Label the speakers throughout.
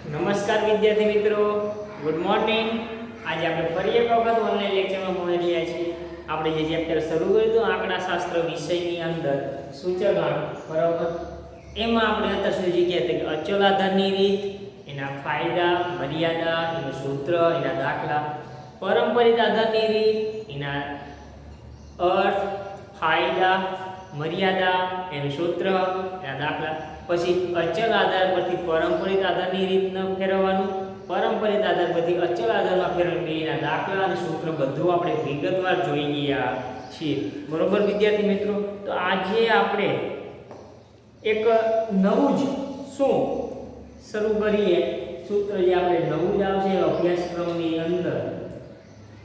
Speaker 1: નમસ્કાર વિદ્યાર્થી મિત્રો, ગુડ મોર્નિંગ। આજે આપણે ફરી એક વખત ઓનલાઈન લેક્ચરમાં મળી રહ્યા છીએ। આપણે જે ચેપ્ટર શરૂ કર્યું હતું આંકડાશાસ્ત્ર વિષયની અંદર સૂચકાંક, બરાબર, એમાં આપણે અત્યાર સુધી ગયા હતા કે અચલ આધારની રીત, એના ફાયદા, મર્યાદા, એનું સૂત્ર, એના દાખલા, પરંપરિત આધારની રીત, એના અર્થ, ફાયદા, મર્યાદા, એનું સૂત્ર, એના દાખલા, પછી અચલ આધાર પરથી પરંપરિત આધારની રીતને ફેરવવાનું, પરંપરિત આધાર પરથી અચલ આધારમાં ફેરવવાનું, એના દાખલા અને સૂત્ર બધું આપણે વિગતવાર જોઈ ગયા છીએ, બરોબર વિદ્યાર્થી મિત્રો। તો આજે આપણે એક નવું જ શું શરૂ કરીએ, સૂત્ર જે આપણે નવું જ આવશે અભ્યાસક્રમની અંદર,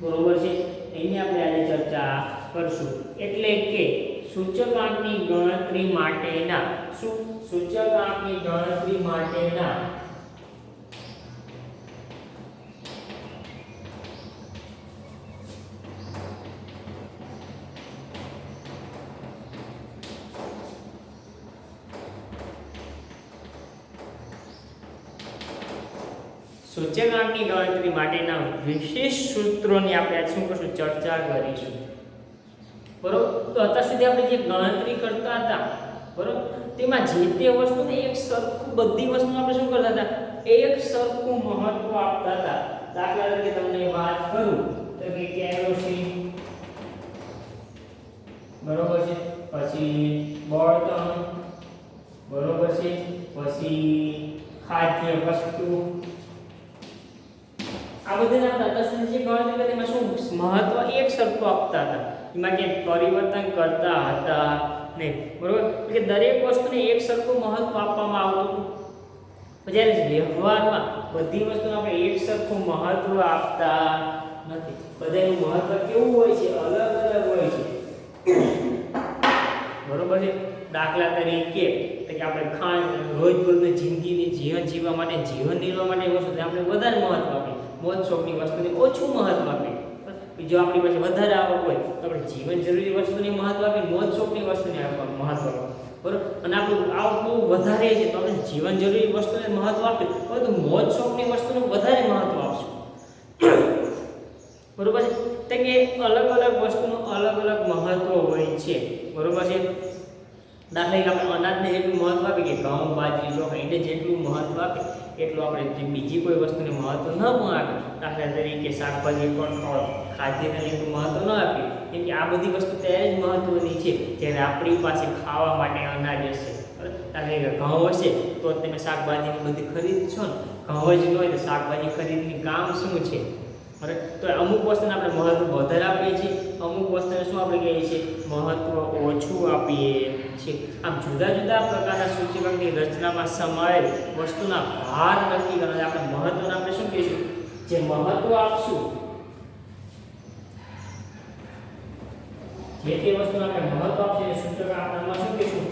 Speaker 1: બરોબર છે, એની આપણે આજે ચર્ચા કરશું। એટલે કે સૂચકાંકની ગણતરી માટેના સૂચકાંકની ગણતરી માટેના વિશેષ સૂત્રોની આપણે આજ શું કરશું, ચર્ચા કરીશું, બરોબર। તો અત્યાર સુધી આપણે જે ગણતરી કરતા હતા, બરોબર, તેમાં જે તે વસ્તુને એક સરખું, બધી વસ્તુને આપણે શું કરતા હતા, એક સરખું મહત્વ આપતા હતા। દાખલા તરીકે તમને વાત કરું તો કે કેરોસીન, બરોબર છે, પછી બળતણ, બરોબર છે, પછી ખાદ્ય વસ્તુ, આ બધાને આપણે અત્યાર સુધી જે ગણતરી કરી એમાં શું મહત્વ એક સરખું આપતા હતા, એમાં કે પરિવર્તન કરતા હતા નહીં, બરોબર, એટલે દરેક વસ્તુને એક સરખું મહત્વ આપવામાં આવતું। જ્યારે વ્યવહારમાં બધી વસ્તુને આપણે એક સરખું મહત્વ આપતા નથી, બધાનું મહત્વ કેવું હોય છે, અલગ અલગ હોય છે, બરોબર છે। દાખલા તરીકે કે આપણે રોજબરોજની જિંદગીની જીવન જીવવા માટે, જીવન નિર્વાહ માટે વસ્તુને આપણે વધારે મહત્વ આપીએ, મોજ શોખની વસ્તુને ઓછું મહત્વ આપીએ। જો આપણી પાસે વધારે આવક હોય તો આપણે જીવન જરૂરી વસ્તુને મહત્વ આપીએ, મોજ શોખની વસ્તુને મહત્વ આપીએ, બરોબર। અને આપણું આવક બહુ વધારે છે તો આપણે જીવન જરૂરી વસ્તુને મહત્વ આપીએ, પરંતુ મોજ શોખની વસ્તુને વધારે મહત્વ આપશું, બરોબર છે। તો કે અલગ અલગ વસ્તુનું અલગ અલગ મહત્વ હોય છે, બરોબર છે। દાખલા તરીકે આપણે અનાજને જેટલું મહત્વ આપીએ કે ઘઉં, બાજરી, ચોખા, એને જેટલું મહત્વ આપીએ એટલું આપણે બીજી કોઈ વસ્તુને મહત્વ ન પણ આપીએ। દાખલા તરીકે શાકભાજી, કઠોળ, ખાદ્યને જેટલું મહત્વ ન આપીએ, કેમ કે આ બધી વસ્તુ ત્યારે જ મહત્વની છે જ્યારે આપણી પાસે ખાવા માટે અનાજ હશે, દાખલા તરીકે ઘઉં હશે તો તમે શાકભાજીની બધી ખરીદશો ને, ઘઉં જ ન હોય તો શાકભાજી ખરીદની કામ શું છે, બરાબર। તો અમુક વસ્તુને આપણે મહત્વ વધારે આપીએ છીએ, અમુક વસ્તુને શું આપણે કહીએ છીએ, મહત્વ ઓછું આપીએ છીએ। આમ જુદા જુદા પ્રકારના સૂચકાંકની રચનામાં સમાયેલ વસ્તુના ભાર નક્કી કરવાના આપણે મહત્વને આપણે શું કહીશું, જે મહત્વ આપશું, જે તે વસ્તુને આપણે મહત્વ આપશું એ સૂચકાંક આપણે શું કહીશું,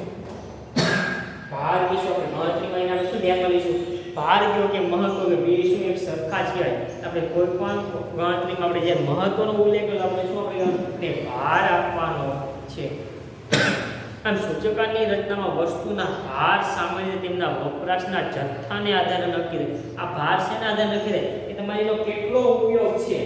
Speaker 1: ભાર કહીશું। આપણે ગણતરીમાં એને આપણે શું ધ્યાનમાં લઈશું, ભાર કયો કે મહત્વ કે બે શું એક સરખા જ કહેવાય। આપણે કોઈ પણ ગણતરીમાં આપણે જે મહત્વનો ઉલ્લેખ કર્યો આપણે શું આપણે ભાર આપવાનો છે। આમ સૂચકાંકની રચનામાં વસ્તુના ભાર સામાન્ય તેમના વપરાશના જથ્થાને આધારે નક્કી થાય। આ ભાર શેના આધારે નક્કી થાય કે તમારે એનો કેટલો ઉપયોગ છે,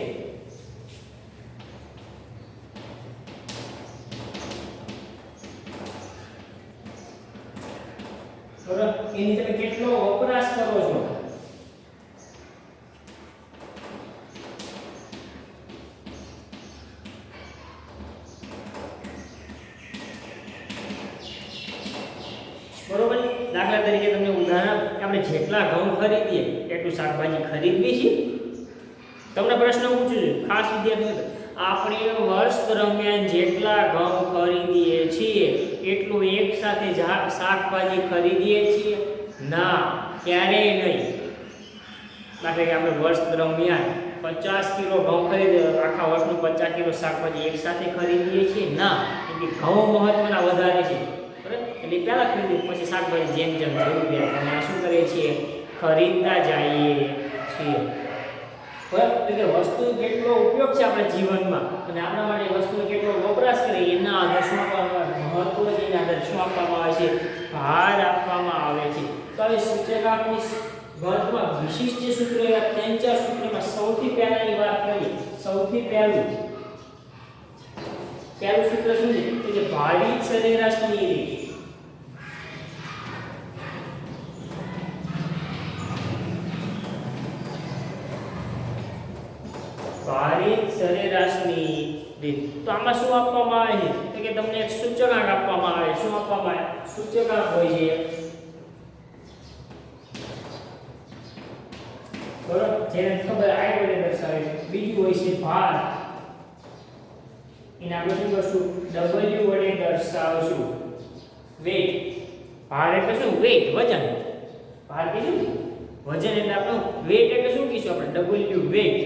Speaker 1: બરાબર, એની તમે કેટલો વપરાશ કરો છો, બરોબર। દાખલા તરીકે તમને ઉદાહરણ, આપણે જેટલા ઘઉં ખરીદીએ એટલું શાકભાજી ખરીદવી છે। તમને પ્રશ્ન પૂછું છું ખાસ વિદ્યાર્થી, આપણે વર્ષ દરમિયાન જેટલા ઘઉં ખરીદીએ છીએ એટલું એક સાથે શાકભાજી ખરીદીએ છીએ? ના, ક્યારેય નહીં। દાખલા કે આપણે વર્ષ દરમિયાન 50 કિલો ઘઉં ખરીદીએ, આખા વર્ષનું 50 કિલો શાકભાજી એક સાથે ખરીદીએ છીએ? ના, કેમ કે ઘઉં મહત્વના વધારે છે, એટલે પહેલા ખરીદી પછી શાકભાજી જેમ જેમ જરૂરિયાત પ્રમાણે શું કરીએ છીએ, ખરીદતા જઈએ છીએ, બરાબર। એટલે વસ્તુ કેટલો ઉપયોગ છે આપણા જીવનમાં અને આપણા માટે વસ્તુનો કેટલો વપરાશ કરીએ એના આધારે શું આપવામાં મહત્વ છે, એના આધારે શું આપવામાં આવે છે, ભાર આપવામાં આવે છે। તો હવે સૂચકાંકની ગણિતમાં વિશિષ્ટ સૂત્ર એવા 3-4 સૂત્રમાં સૌથી પહેલાની વાત કરીએ. સૌથી પહેલું સૂત્ર શું છે? તો કે ભારિત સરેરાશની રીત. ભારિત સરેરાશની રીત. તો આમાં શું આપવામાં આવે છે? તો કે તમને એક સૂચકાંક આપવામાં આવે. શું આપવામાં આવે? સૂચકાંક હોય છે. બરાબર, જેને ખબર આઈ વડે દર્શાવે છે. બીજું હોય છે ભાર. એને આપણે શું કરશું? W વડે દર્શાવશું. વેટ. ભાર એટલે શું? વેટ, વજન. ભાર એટલે શું? વજન એટલે આપણું વેટ એટલે શું કહીશું આપણે? W વેટ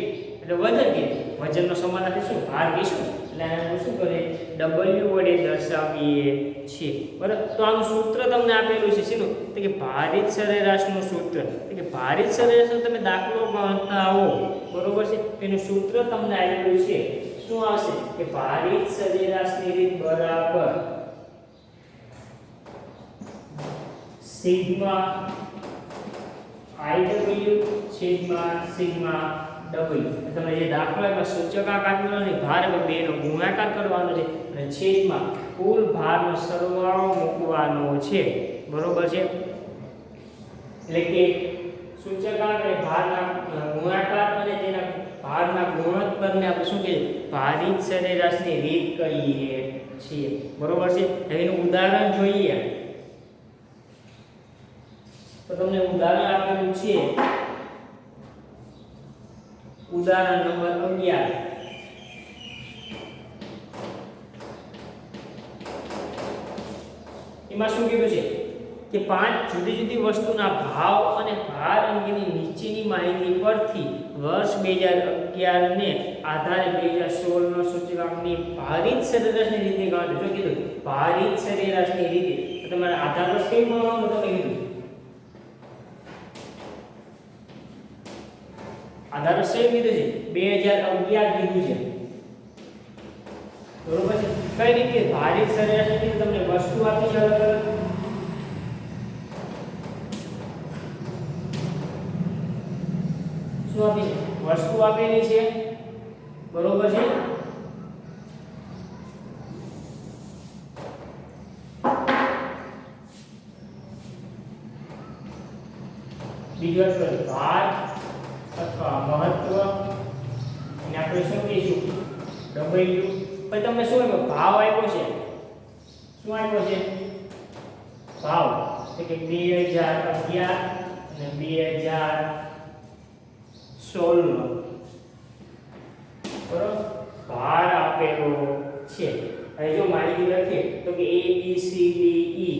Speaker 1: એટલે વજન કે વજનનો સમાનાર્થી શું? ભાર કહીશું. એટલે આને શું કરે? W વડે દર્શાવીએ છીએ. બરાબર, તો આનું સૂત્ર તમને આપેલું છે. શેનું? તો કે ભારિત સરેરાશનું સૂત્ર. તો કે ભારિત સરેરાશનો તમે દાખલો ગણતા આવો, બરોબર છે, એનું સૂત્ર તમને આપેલું છે. શું આવશે? કે ભારિત સરેરાશની રીત બરાબર સિગ્મા IW છેદમાં સિગ્મા W. તમે જે દાખલામાં સૂચકાંક આપેલો છે, ભાર બે નો ગુણાકાર કરવાનો છે અને છેદમાં કુલ ભારનો સરવાળો મૂકવાનો છે. બરોબર છે, એટલે કે સૂચકાંક અને ભારના ગુણાકાર અને તેના ભારના ગુણોત્તરને આપણે શું કહીએ? ભારિત સરેરાશની રીત કહીએ છીએ. બરોબર છે, એનું ઉદાહરણ જોઈએ. તો તમને ઉદાહરણ આપેલું છે. ઉદાહરણ નંબર 11. એમાં શું કીધું છે કે 5 જુદી જુદી વસ્તુના ભાવ અને ભાર અંગેની નીચેની માહિતી પરથી વર્ષ 2011 ને આધારે 2016 નો સૂચકાંકની ભારિત સરેરાશની રીતે ગણતરી. શું કીધું? ભારિત સરેરાશની રીતે. તો તમારે આધાર વર્ષ કઈ ગણવાનું તમે કીધું? આધાર વર્ષ કઈ કીધું છે? 2011 કીધું છે. બરોબર છે. કઈ રીતે ભારિત સરેરાશની રીતે તમને વસ્તુ આપી છે? અલગ અલગ શું આપી છે? વસ્તુ આપેલી છે. બરોબર છે. બીજો છે ભાર અથવા મહત્વ, એને આપણે શું કહીશું? W. પછી તમને શું આપ્યો? ભાવ આપ્યો છે. શું આપ્યો છે? ભાવ. એટલે કે 2011 અને 2016 નો. બરોબર, ભાર આપેલો છે. હવે જો માહિતી લખીએ તો કે A B C D E.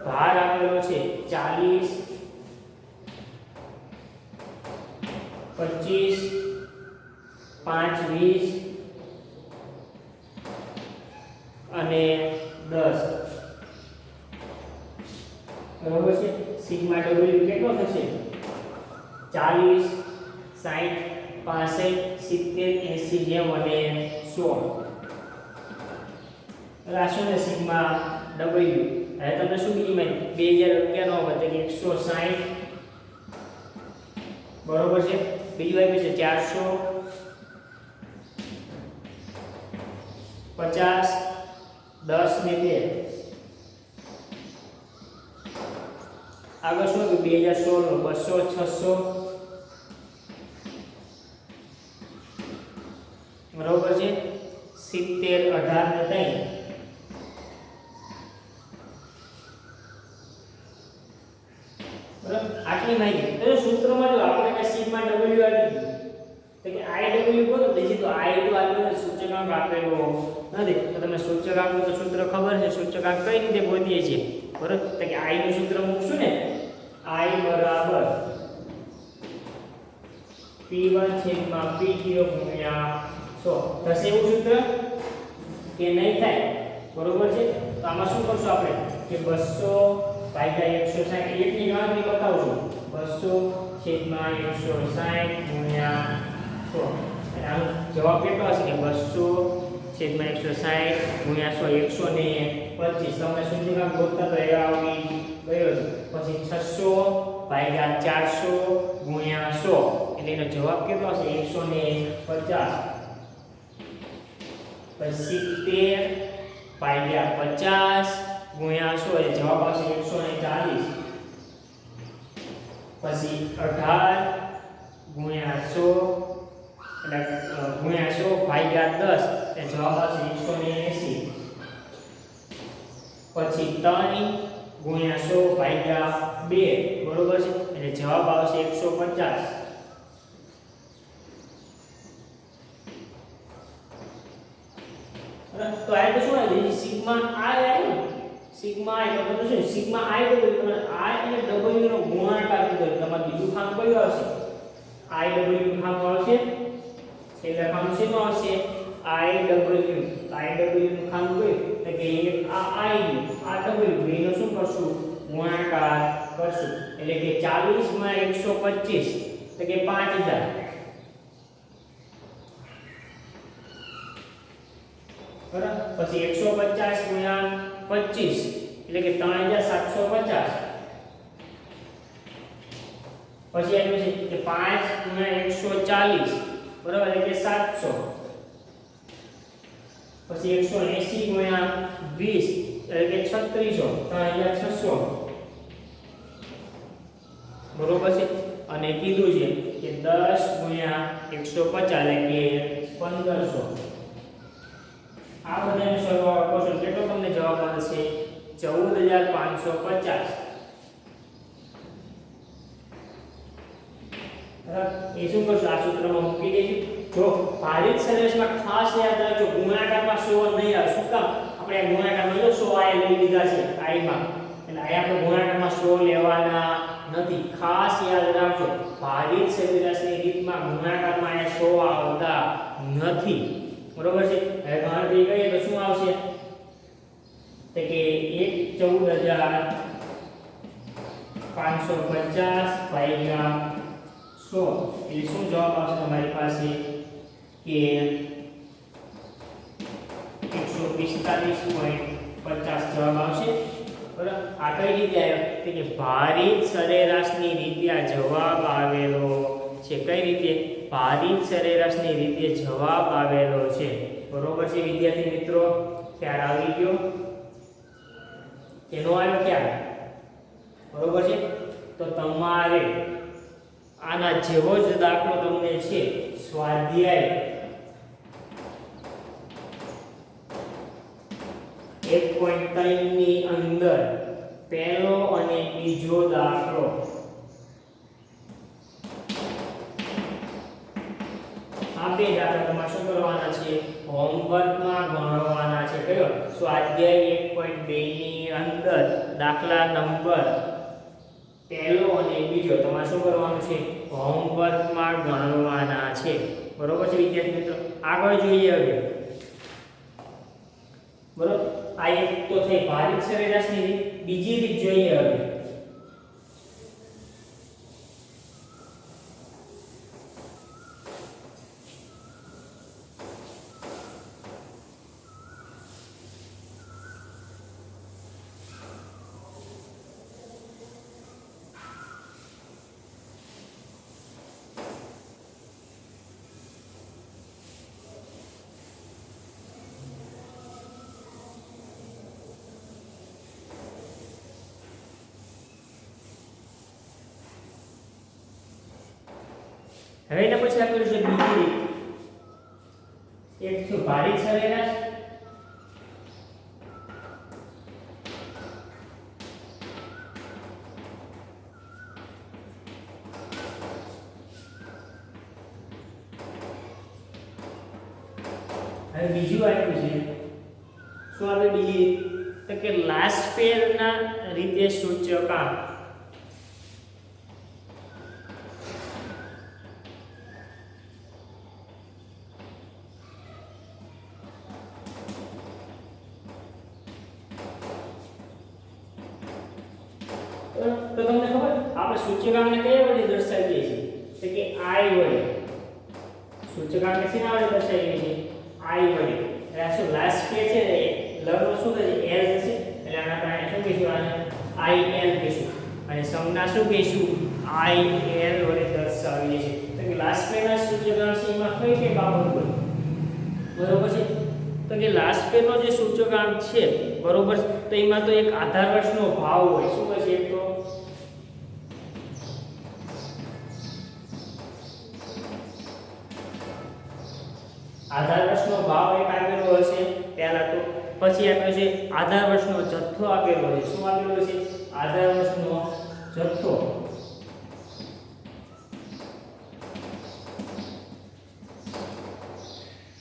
Speaker 1: ભાર આપેલો છે 40, 25, 5, 20 અને 10. બરોબર છે. સિગ્મા W કેટલો થશે? 40, 60, 65, 70, 80, 90 અને 100. રાશિને સિગ્મા W. હવે તમને શું બીજી માહિતી? 2011 નો વધે કે 160. બરોબર છે. બીજું આપ્યું છે 400, 50, 10 ને 2. આગળ શું હતું? 2016 નો 200, 600. બરોબર છે. 70, 18 ને 3. આટલી માહિતી. તો સૂત્રમાં જો આપણે કે સિગ્મા W આવી ગયું તો કે IW બોલો બીજી તો I તો આપેલો સૂચકાંક આપેલો નથી. તો તમને સૂચકાંકનું તો સૂત્ર ખબર છે. સૂચકાંક કઈ રીતે ગોતીએ છીએ? બરોબર, તો કે I નું સૂત્ર મૂકશું ને. I બરાબર P1 છેદમાં P0 ગુણ્યા 100. થશે એવું સૂત્ર કે નહીં થાય? બરોબર છે. તો આમાં શું કરશું આપણે કે 200 ભાગ્યા 160 એકની ગણતરી બતાવશું. 200 છેદમાં 160 ગુણ્યા 100. અને આનો જવાબ કેટલો હશે કે 200 છેદમાં 160 ગુણ્યા 100 125 તમને સૂચકાંક ગોતતા તો એ આવી ગયો છે. પછી 600 ભાગ્યા 400 ગુણ્યા 100 એટલે એનો જવાબ કેટલો હશે 150. પછી 70 ભાગ્યા 50 ગુણ્યા 100 એટલે જવાબ આવશે 140. પછી 18 ગુણ્યા 100 એટલે ગુણ્યા 100 ભાગ્યા 10 એટલે જવાબ આવશે 180. પછી 3 ગુણ્યા 100 ભાગ્યા 2 બરોબર છે એટલે જવાબ આવશે 150. તો આ તો શું આવે સિગ્મા i આવ્યું સિગ્મા i તો શું સિગ્મા i તો તમે i અને w નો ગુણાકાર કરો તમારે બીજું ખામ કયું આવશે i w નું ખામ આવશે છેલ્લા ખામ શેનું આવશે i w નું ખામ કયું તો કે આ i નું આ w બેનો શું કરશું ગુણાકાર કરશું એટલે કે 40 માં 125 તો કે 5000 બરાબર. પછી 150 ગુણ્યા 25 એટલે કે 3750. પછી આવ્યું છે કે 5 ગુણ્યા 140 બરાબર એટલે કે 700. પછી 180 ગુણ્યા 20 એટલે કે 3600 3600 બરોબર છે. અને કીધું છે કે 10 ગુણ્યા 150 એટલે કે 1500. આ બધાનો સરવાળો કરશો કેટલો તમને જવાબ મળશે 14550. એ શું કરશો આ સૂત્રમાં મૂકી દઈશું. જો ભારિત સરેરાશમાં ખાસ યાદ રાખજો ગુણાકારમાં 100 નહીં આવે. શું કામ આપણે આ ગુણાકારમાં જો 100 આ લઈ લીધા છે i માં એટલે આ આપણે ગુણાકારમાં 100 લેવાના નથી. ખાસ યાદ રાખજો ભારિત સરેરાશની રીતમાં ગુણાકારમાં 100 આવતા નથી. બરોબર છે. હવે ગણતરી કરીએ તો શું આવશે તો કે 14550 ભાગ્યા 100 એટલે શું જવાબ આવશે તમારી પાસે કે 145.50 જવાબ આવશે. બરાબર. આ કઈ રીતે આવ્યો તો કે ભારિત સરેરાશની રીતે આ જવાબ આવેલો છે. કઈ રીતે ભારિત સરેરાશની રીતે જવાબ આવેલો છે. બરોબર છે વિદ્યાર્થી મિત્રો. ખ્યાલ આવી ગયો કેનો આવ્યો ખ્યાલ બરોબર છે. તો તમારે આના જેવો જ દાખલો તમને છે સ્વાધ્યાય 1.3 ની અંદર પહેલો અને બીજો દાખલો આ બે દાખલા તમારે શું કરવાના છે હોમવર્કમાં ગણવાના છે. કયો સ્વાધ્યાય 1.2 ની અંદર દાખલા નંબર પહેલો અને બીજો તમારે શું કરવાનું છે હોમવર્કમાં ગણવાના છે. બરોબર છે વિદ્યાર્થી મિત્રો. આગળ જોઈએ હવે બરોબર. આ એક તો થઈ ભારિત સરેરાશની રીત. બીજી રીત જોઈએ હવે. હવે એના પછી આપેલું છે બીજી રીત. એક છે ભારિત સરેરાશ હવે બીજું આપ્યું છે શું આપણે બીજી તો કે લાસ્ટ પેરના રીતે સૂચકાંક. તો તમને ખબર આપણે સૂચકાંકને કયા વડે દર્શાવીએ છીએ તો કે i વડે. સૂચકાંકને શેના વડે દર્શાવીએ છીએ i વડે. એટલે આ શું લાસ્ટ પે છે લનો શું કહે છે એલ છે એટલે આના આપણે શું કહીશું આને આઈ એલ કહીશું અને સંજ્ઞા શું કહીશું આઈ એલ વડે દર્શાવીએ છીએ તો કે લાસ્ટ પે ના સૂચકાંક છે એમાં કઈ કઈ બાબત હોય બરોબર છે તો કે લાસ્ટ પે નો જે સૂચકાંક છે બરોબર તો એમાં તો એક આધાર વર્ષનો ભાવ હોય શું હોય છે એક તો આધાર વર્ષનો ભાવ એક આપેલો હશે પહેલા તો પછી આપેલો છે આધાર વર્ષનો જથ્થો આપેલો છે શું આપેલો છે આધાર વર્ષનો જથ્થો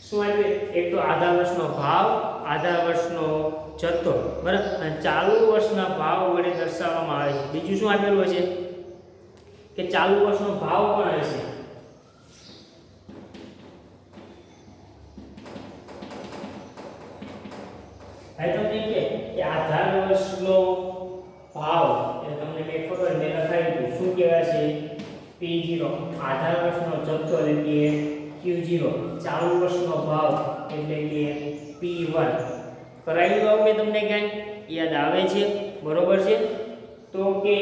Speaker 1: શું આપે એક તો આધાર વર્ષનો ભાવ આધાર વર્ષનો જથ્થો બરાબર અને ચાલુ વર્ષના ભાવ વડે દર્શાવવામાં આવે છે બીજું શું આપેલું છે કે ચાલુ વર્ષનો ભાવ પણ હશે તમને કે આધાર વર્ષનો ભાવ એટલે તમને મેં ખબર મેં લખાવી દીધું શું કહેવાય છે P0 આધાર વર્ષનો જથ્થો એટલે કે Q0 ચાલુ વર્ષનો ભાવ એટલે કે P1 કરાવી દો મેં તમને ક્યાંય યાદ આવે છે બરોબર છે તો કે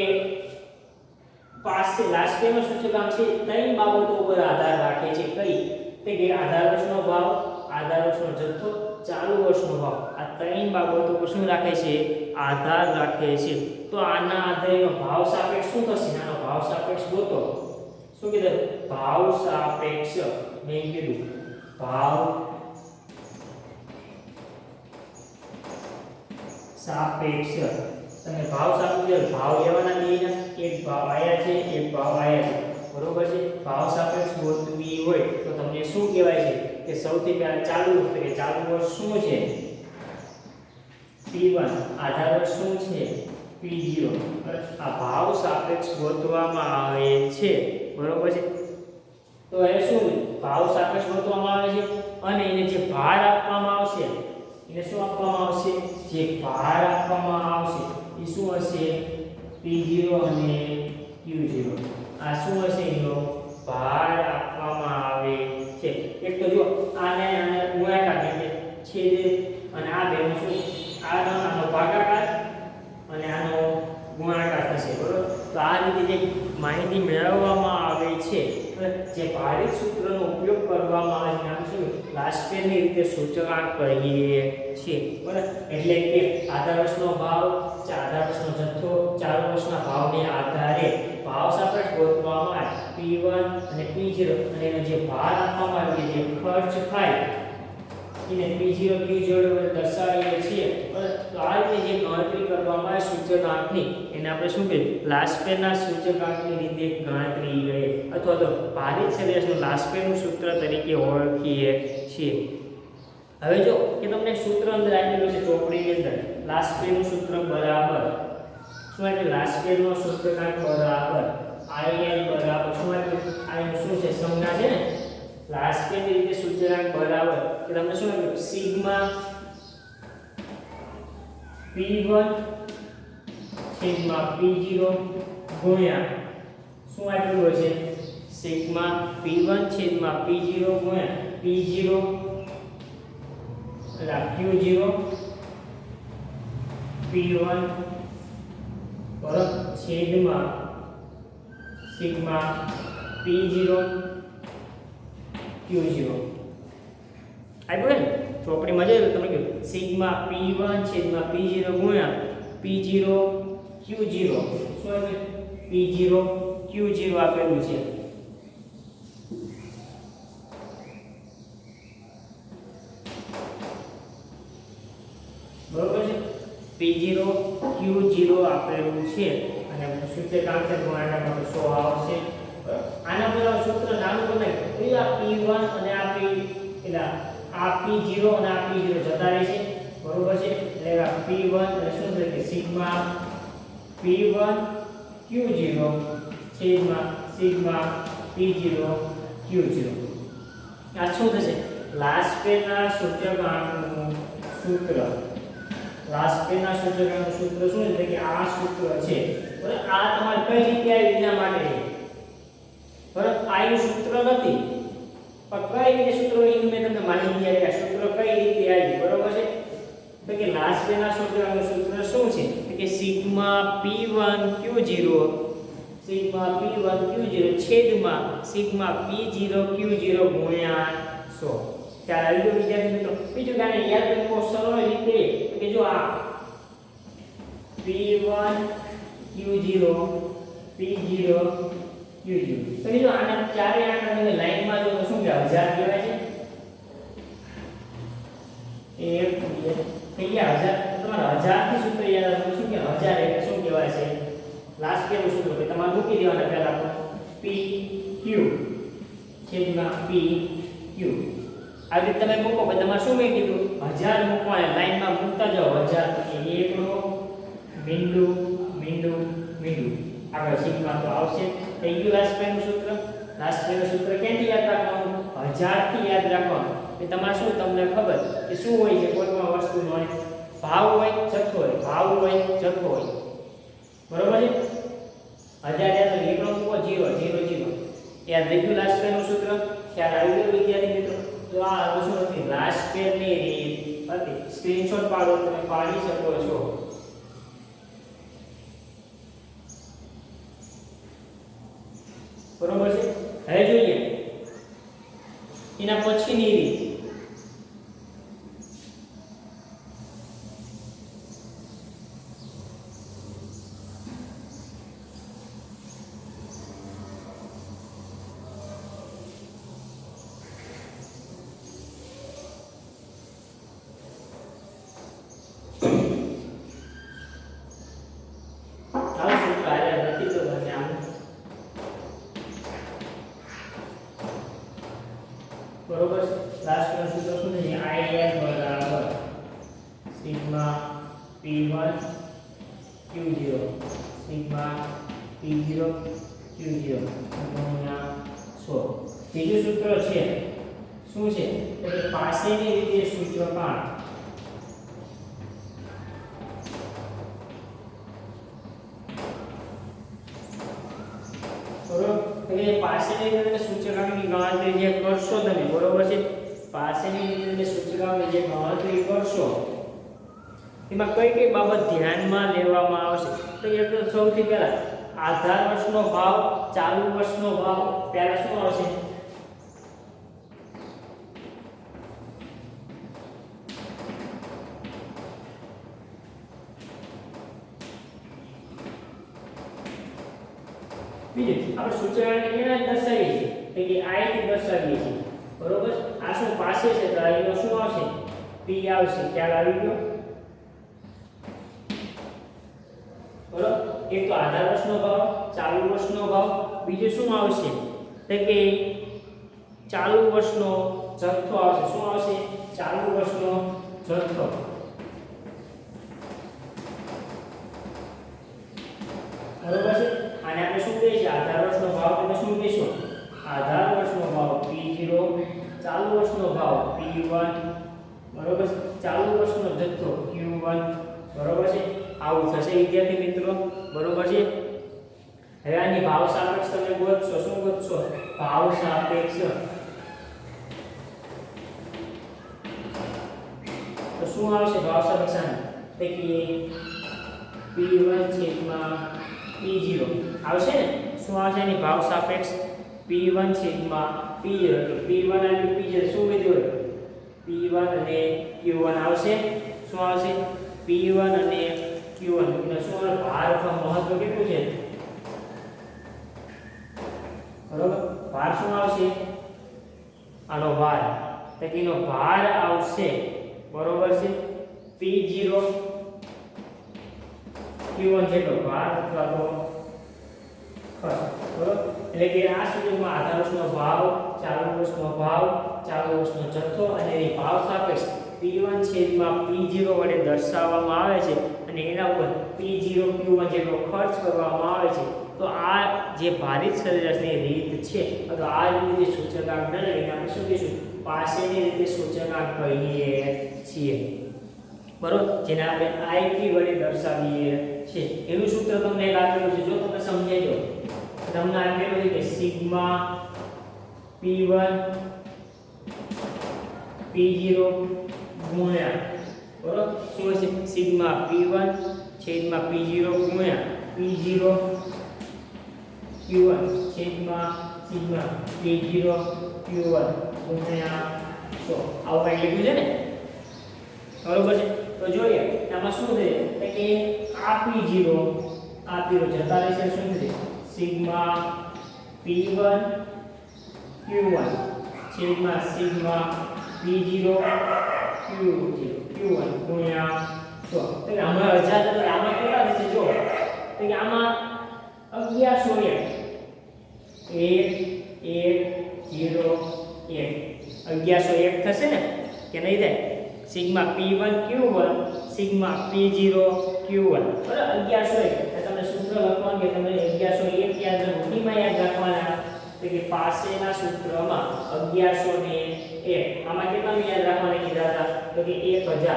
Speaker 1: પાસે લાસ્ટ પેનો સૂચકાંક છે ત્રણ બાબતો ઉપર આધાર રાખે છે કઈ તે કે આધાર વર્ષનો ભાવ આધાર વર્ષનો જથ્થો ચાલુ વર્ષનો ભાવ આ ત્રણ બાબતો પર શું રાખે છે આધાર રાખે છે તો આના આધારેનો ભાવ સાપેક્ષ શું થશે આનો ભાવ સાપેક્ષ ગોતો શું કીધું ભાવ સાપેક્ષ મેં કીધું ભાવ સાપેક્ષ તમે ભાવ સાપેક્ષ ભાવ લેવાના બેના એક ભાવ આયા છે એક ભાવ આયા છે બરોબર છે ભાવ સાપેક્ષ ગોતવી હોય તો તમને શું કહેવાય છે કે સૌથી પહેલા ચાલુ વર્ષ કે ચાલુ વર્ષ શું છે P1 આધાર વર્ષ શું છે P0 આ ભાવ સાપેક્ષ ગોતવામાં આવે છે બરોબર છે તો એ શું ભાવ સાપેક્ષ ગોતવામાં આવે છે અને એને જે ભાર આપવામાં આવશે એને શું આપવામાં આવશે જે ભાર આપવામાં આવશે એ શું હશે P0 અને Q0 આ શું હશે એનો ભાર આપવામાં આવે છે એક તો જો આને ગુણાકાર એટલે છેદે અને આ બેનો શું આનો ભાગાકાર અને આનો ગુણાકાર થશે બરોબર તો આ રીતે જે માહિતી મેળવવામાં આવે છે જે ભારિત સૂત્રનો ઉપયોગ કરવામાં આવે છે નામ શું લાસ્ટ પેની રીતે સૂચકાંક કહીએ છીએ બરાબર એટલે કે આધાર વર્ષનો ભાવ આધાર વર્ષનો જથ્થો ચાલુ વર્ષના ભાવને આધારે ભાવ સાપેક્ષ ગોતવામાં આવે P1 અને P0 અને એનો જે ભાર આપવામાં આવે જે ખર્ચ થાય એને P0 Q0 વડે દર્શાવીએ છીએ તો આ રીતે જે ગણતરી કરવામાં આવે સૂચકાંકની એને આપણે શું કહીએ લાસ્ટ પેના સૂચકાંકની રીતે ગણતરી કરીએ અથવા તો ભારિત સરેરાશનું લાસ્ટ પેનું સૂત્ર તરીકે ઓળખીએ છીએ હવે જો કે તમને સૂત્ર અંદર આપેલું છે ચોપડીની અંદર લાસ્ટ પેનું સૂત્ર બરાબર શું એટલે લાસ્ટ પેનું સૂચકાંક બરાબર IL બરાબર શું એટલે આ શું છે સંજ્ઞા છે ને લાસ્ટ પેની રીતે સૂચકાંક બરાબર કે તમને શું લખ્યું સિગ્મા P1 સિગ્મા P0 ગુણ્યા શું આટલું હશે સિગ્મા P1 સિગ્મા P0 ગુણ્યા P0 એટલે Q0 P1 બરાબર છેદમાં સિગ્મા P0 Q0 આપ્યું ને ચોપડીમાં જોયું તમે કહ્યું સિગ્મા P1 છેદમાં P0 ગુણ્યા P0 Q0 શું આવે P0 Q0 આપેલું છે બરોબર છે P0 Q0 આપેલું છે અને સૂચકાંક છે ગુણાકારમાં 100 આવશે આના પર સૂત્ર નાનું બનાવી આ P1 અને આ P એટલે આ P0 અને આ P0 જતા રહેશે બરોબર છે એટલે આ P1 એટલે શું થશે કે સિગ્મા P1 Q0 છેદમાં સિગ્મા P0 Q0 આ શું થશે લાસ્ટ પેના સૂચકાંકનું સૂત્ર લાસ્ટ પેના સૂચકાંકનું સૂત્ર શું છે કે આ સૂત્ર છે બરાબર આ તમારે કઈ રીતે આવી એના માટે છે બરાબર આ સૂત્ર નથી પણ કઈ રીતે સૂત્ર એનું મેં તમને માહિતી આપી આ સૂત્ર કઈ રીતે આવ્યું બરોબર છે તો કે લાસ્ટ બેના સૂત્રનું સૂત્ર શું છે તો કે sigma p1 q0 sigma p1 q0 છેદમાં સિગ્મા p0 q0 ગુણ્યા 100 ત્યારે આવી ગયો વિદ્યાર્થી મિત્રો બીજું કાને યાદ રાખો સરળ રીતે તો કે જો આ p1 q0 p0 q0 તો જો આના ચારે આંકડા તમે લાઈનમાં જો તો શું કહેવાય 1000 કહેવાય છે 1 2 થઈ ગયા 1000 તમારા 1000 થી સૂત્ર યાદ રાખો શું કે 1000 એટલે શું કહેવાય છે લાસ્ટ કેવું સૂત્ર કે તમારે મૂકી દેવાના પહેલા તો p q છેદમાં p q આ રીતે તમે મૂકો પછી તમારે શું મેં કીધું 1000 મૂકવાના લાઈનમાં મૂકતા જાઓ 1000 પછી એકડો બિંદુ બિંદુ બિંદુ આગળ સિગ્મા તો આવશે થઈ ગયું લાસ્ટ પેનું સૂત્ર ક્યાંથી યાદ રાખવાનું 1000 થી યાદ રાખવાનું કે તમારે શું તમને ખબર કે શું હોય છે કોઈ પણ વસ્તુનો ભાવ હોય જથ્થો હોય બરોબર છે 1000 યાદ એકડો મૂકો 0 0 0 યાદ રેગ્યુલર લાસ્ટ પેનું સૂત્ર ખ્યાલ આવી ગયો વિદ્યાર્થી મિત્રો તો આ શું હતી લાસ્ટ પેરની રીત હતી સ્ક્રીનશોટ પાડો તમે પાડી શકો છો બરોબર છે હવે જોઈએ એના પછીની રીત बरोबर लास्ट में सूत्र શું છે IL બરાબર sigma p1 q0 sigma p0 q0 ગુણ્યા 100 ત્રીજું સૂત્ર છે શું છે તો કે પાસેની રીતે સૂચકાંક એટલે પાસેની રીતે સૂચકાંકની ગણતરી જે કરશો તમે બરોબર છે પાસેની રીતે સૂચકાંકની જે ગણતરી કરશો એમાં કઈ બાબત ધ્યાનમાં લેવામાં આવશે તો એક તો સૌથી પહેલા આધાર વર્ષનો ભાવ ચાલુ વર્ષનો ભાવ પહેલા શું આવશે બીજું આપણે સૂચકાંકને કેના દર્શાવીએ છીએ કે I થી દર્શાવીએ છીએ બરોબર આ શું પાસે છે તો એનો શું આવશે p આવશે ખ્યાલ આવી ગયો બરોબર એક તો આધાર વર્ષનો ભાવ ચાલુ વર્ષનો ભાવ બીજું શું આવશે તો કે ચાલુ વર્ષનો જથ્થો આવશે શું આવશે ચાલુ વર્ષનો જથ્થો બરોબર છે આને આપણે શું કહીએ છીએ આધાર વર્ષનો ભાવ તમે શું કહેશો આધાર વર્ષનો ભાવ p0 ચાલુ વર્ષનો ભાવ p1 બરોબર ચાલુ વર્ષનો જથ્થો q1 બરોબર છે આવું થશે વિદ્યાર્થી મિત્રો બરોબર છે હવે આની ભાવ સાપેક્ષ તમે ગોતશો શું ગોતશો ભાવ સાપેક્ષ તો શું આવશે ભાવ સાપેક્ષ તો કે p1 છેદમાં p0 આવશે ને શું આવશે એની ભાવ સાપેક્ષ p1 છેદમાં p0 તો p1 અને p0 શું કીધું p1 અને q1 આવશે શું આવશે p1 અને q1 એટલે શું ભાર અથવા મહત્વ કેટલું છે બરોબર ભાર શું આવશે આનો ભાર તો કે એનો ભાર આવશે બરોબર છે p0 q1 જેટલો ભાર અથવા તો ખર્ચ બરોબર એટલે કે આ સૂત્રમાં આધાર વર્ષનો ભાવ ચાલુ વર્ષનો ભાવ ચાલુ વર્ષનો જથ્થો અને એની ભાવ સાપેક્ષ p1 છેદમાં p0 વડે દર્શાવવામાં આવે છે અને એના ઉપર p0 q1 જેટલો ખર્ચ કરવામાં આવે છે તો આ જે ભારિત સરેરાશની રીત છે તો આ રીતે સૂચકાંક મેળવીને આપણે શું કહીશું પાસેની રીતે સૂચકાંક કહીએ છીએ બરોબર જેને આપણે IP વડે દર્શાવીએ છીએ એનું સૂત્ર તમને એક આપેલું છે જો તમે સમજાઈ લો તમને આપેલું છે કે સિગ્મા p1 P0 ગુણ્યા બરોબર શું હશે સિગ્મા P1 છેદમાં P0 ગુણ્યા P0 Q1 છેદમાં સિગ્મા P0 Q1 ગુણ્યા 100 આવું કંઈ લખ્યું છે ને બરોબર છે તો જોઈએ આમાં શું થશે કે આ P0 જતા રહેશે શું થશે સિગ્મા P1 Q1 છેદમાં સિગ્મા P0 Q1 ગુણ્યા 100 તો કે હમણાં 1000 તો આમાં કેટલા થશે જો તો કે આમાં 1101 થશે ને કે નહીં થાય sigma P1 Q1 sigma P0 Q1 બરાબર 1101 તમને સૂત્ર લખવાનું કે તમે 1101 યાદ રૂટીમાં યાદ રાખવાના તો કે પાસેના સૂત્રમાં 1101 આમાં કેટલાનું યાદ રાખવાના કીધા હતા તો કે 1000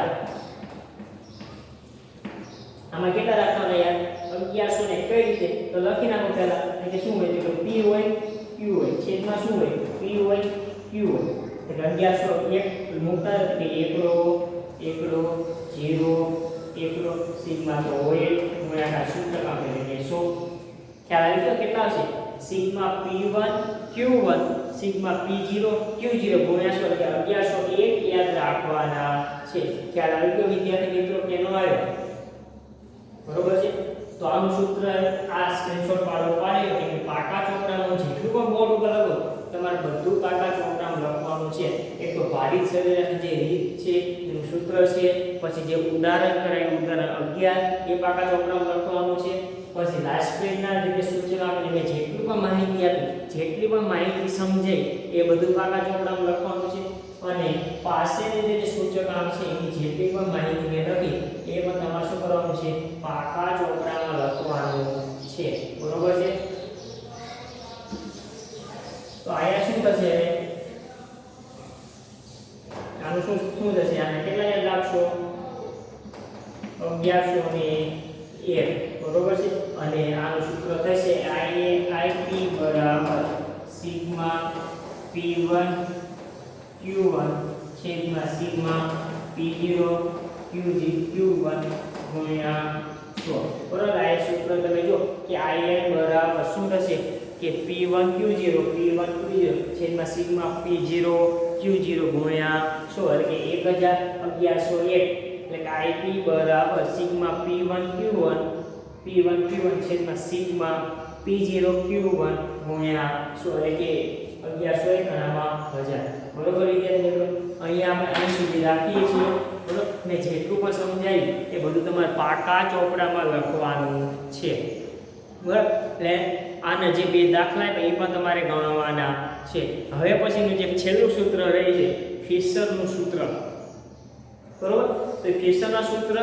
Speaker 1: આમાં કેટલા રાખવાના યાદ 1101 કઈ રીતે તો લખી નાખો પહેલા કે શું હોય તો P હોય Q હોય છેદમાં શું હોય P હોય Q હોય એટલે 1101 મૂકતા કે એકડો 0 એકડો સિગ્મા તો હોય ગુણ્યા સૂત્ર આપણે લઈએ 100 ખ્યાલ આવી ગયો કેટલા હશે sigma P1 Q1 sigma P0 Q0 ગુણ્યા 100 એટલે 1101 યાદ રાખવાના છે ખ્યાલ આવી ગયો વિદ્યાર્થી મિત્રો કેનો આવ્યો બરોબર છે તો આનું સૂત્ર આ સ્ક્રીનશોટ પાડી લો કે પાકા ચોકડાનું જેટલું પણ બોર્ડ ઉપર લખો તમારે બધું પાકા ચોકડામાં લખવાનું છે એક તો ભારિત સરેરાશની જે રીત છે એનું સૂત્ર છે પછી જે ઉદાહરણ કરાય ઉદાહરણ 11 એ પાકા ચોકડામાં લખવાનું છે પછી લાસ્ટ પેજના રીતે સૂચના આપીને મેં જેટલું પણ માહિતી આપી જેટલી પણ માહિતી સમજાય એ બધું પાકા ચોકડામાં લખવાનું છે અને પાસેની જે સૂચકાંક છે એની જેટલી પણ માહિતી મેં લખી એ પણ તમારે શું કરવાનું છે પાકા ચોકડામાં લખવાનું છે બરોબર છે તો આયા શું થશે આનું શું થશે આને કેટલા યાદ રાખશો 1101 બરોબર છે અને આનું સૂત્ર થશે IP બરાબર સિગ્મા P1 Q1 છેદમાં સિગ્મા P0 Q1 ગુણ્યા 100 બરાબર આ સૂત્ર તમે જો કે IN બરાબર શું થશે કે P1 Q0 છેદમાં સિગ્મા P0 Q0 ગુણ્યા 100 એટલે કે 1101 એટલે કે IP બરાબર સિગ્મા P1 Q1 છેદમાં સિગ્મા P0 Q1 ગુણ્યા 100 એટલે કે 1101 આમાં 1000 બરોબર વિદ્યાર્થી મિત્રો અહીંયા આપણે અહીં સુધી રાખીએ છીએ બરોબર મેં જેટલું પણ સમજાવ્યું એ બધું તમારે પાકા ચોપડામાં લખવાનું છે બરાબર એટલે આના જે બે દાખલા એ પણ તમારે ગણવાના છે હવે પછીનું જે છેલ્લું સૂત્ર રહે છે ફિશરનું સૂત્ર બરોબર તો ફિશરના સૂત્ર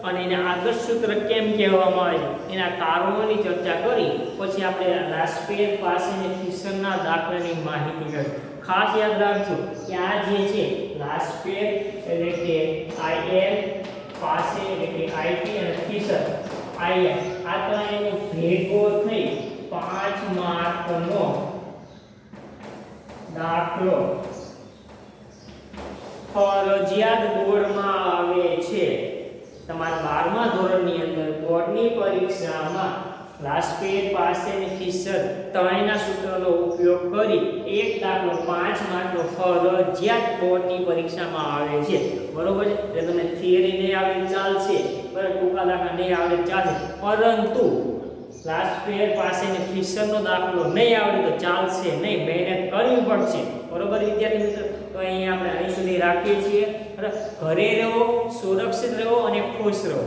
Speaker 1: અને એના આદર્શ સૂત્ર કેમ કહેવામાં આવે છે એના કારણોની ચર્ચા કરી પછી આપણે રાસ્પેર પાસેની ફિશરના દાખલાની માહિતી કરી ખાસ યાદ રાખજો કે આ જે છે રાસ્પેર એટલે કે IL પાસે એટલે કે IP અને ફિશર IL આ ત્રણેયનો ભેગો થઈ 5 માર્કનો દાખલો ફરજિયાત બોર્ડમાં આવે છે તમારા 12મા ધોરણની અંદર બોર્ડની પરીક્ષામાં રાસ્પેર પાસેની ફિશર ત્રણેયના સૂત્રનો ઉપયોગ કરી એક દાખલો 5 માર્કનો ફરજિયાત બોર્ડની પરીક્ષામાં આવે છે બરોબર છે એટલે તમને થિયરી નહીં આવડે ચાલશે બરાબર ટૂંકા દાખલા નહીં આવડે ચાલશે પરંતુ રાસ્પેર પાસેની ફિશરનો દાખલો નહીં આવડે તો ચાલશે નહીં મહેનત કરવી પડશે બરોબર વિદ્યાર્થી મિત્રો તો અહીંયા આપણે અહીં સુધી રાખીએ છીએ ઘરે રહો સુરક્ષિત રહો અને ખુશ રહો